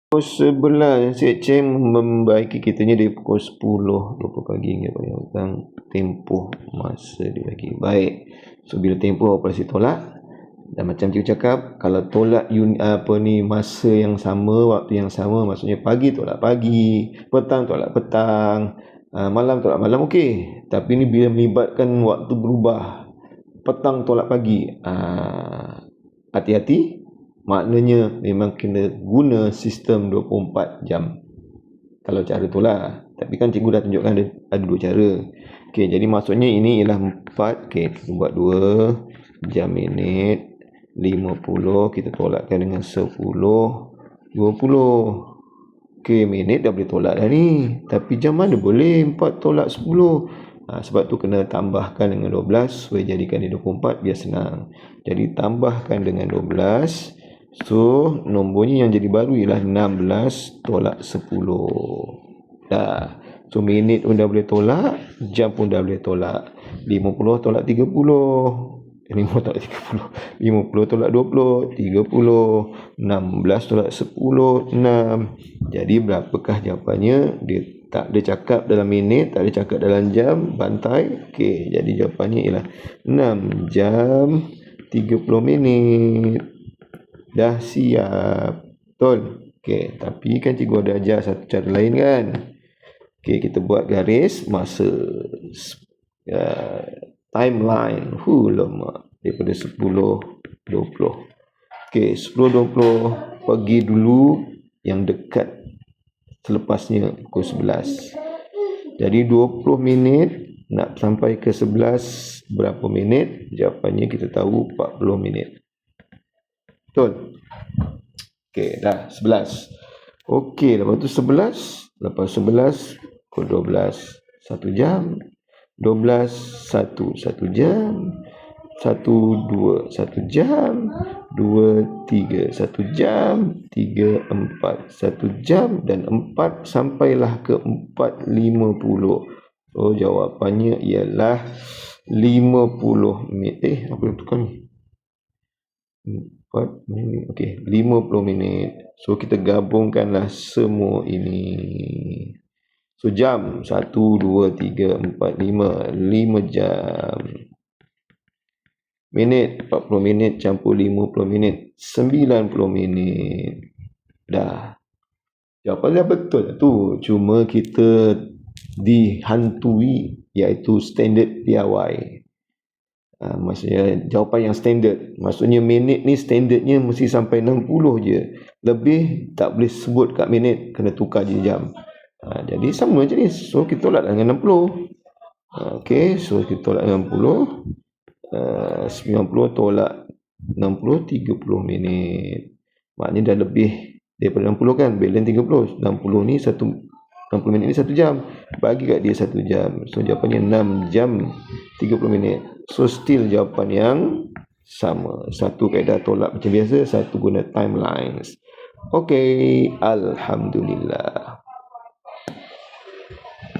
Pukul 11 Encik Cheng membaiki kitanya dari pukul 10.20 pagi hingga petang tempoh masa dibagi. Baik. So bila tempoh operasi tolak, dan macam cikgu cakap, kalau tolak masa yang sama, waktu yang sama, maksudnya pagi tolak pagi, petang tolak petang, malam tolak malam, okey. Tapi ni bila melibatkan waktu berubah, petang tolak pagi, hati-hati. Maknanya memang kena guna sistem 24 jam. Kalau cara tu lah. Tapi kan cikgu dah tunjukkan ada dua cara. Okey, jadi maksudnya ini ialah 4. Okey, kita buat 2 jam minit 50. Kita tolakkan dengan 10, 20. Okey, minit dah boleh tolak dah ni. Tapi jam mana boleh 4 tolak 10. Sebab tu kena tambahkan dengan 12 supaya jadikan dia 24 biar senang. Jadi tambahkan dengan 12. So, nombornya yang jadi baru ialah 16 tolak 10. Dah. So, minit pun dah boleh tolak, jam pun dah boleh tolak. 50 tolak 30. 50 tolak 30. 50 tolak 20. 30. 16 tolak 10. 6. Jadi, berapakah jawapannya? Dia tak ada cakap dalam minit, tak ada cakap dalam jam, bantai. Okey, jadi jawapannya ialah 6 jam 30 minit. Dah siap. Betul? Okey, tapi kan cikgu ada ajar satu cara lain kan? Okey, kita buat garis masa timeline. Lama. Daripada 10.20. Okey, 10.20 pergi dulu yang dekat selepasnya pukul 11. Jadi 20 minit nak sampai ke 11 berapa minit? Jawapannya kita tahu 40 minit. Betul? Okey, dah 11. Okey, lepas tu 11. Lepas 11, pukul 12. 1 jam. 12, 1 jam. 1, 2, 1 jam. 2, 3, 1 jam. 3, 4, 1 jam. Dan 4 sampailah ke 4.50. So, jawapannya ialah 50 minit. Apa yang tukar ni? 4 minit. Okey, 50 minit. So, kita gabungkanlah semua ini. So, jam 1, 2, 3, 4, 5. 5 jam. Minit 40 minit campur 50 minit. 90 minit. Dah. Jawapan dah betul tu. Cuma kita dihantui iaitu standard PIY. Maksudnya jawapan yang standard. Maksudnya minit ni standardnya mesti sampai 60 je. Lebih tak boleh sebut kat minit, kena tukar je jam. Jadi sama je ni. So kita tolak dengan 60. Okey, so kita tolak dengan 60. 90 tolak 60, 30 minit. Maknanya dah lebih daripada 60 kan. Balance 30. 60 ni 60 minit ni 1 jam. Bagi kat dia 1 jam. So jawapannya 6 jam 30 minit. So still jawapan yang sama. Satu kaedah tolak macam biasa, satu guna timelines. Okey, alhamdulillah.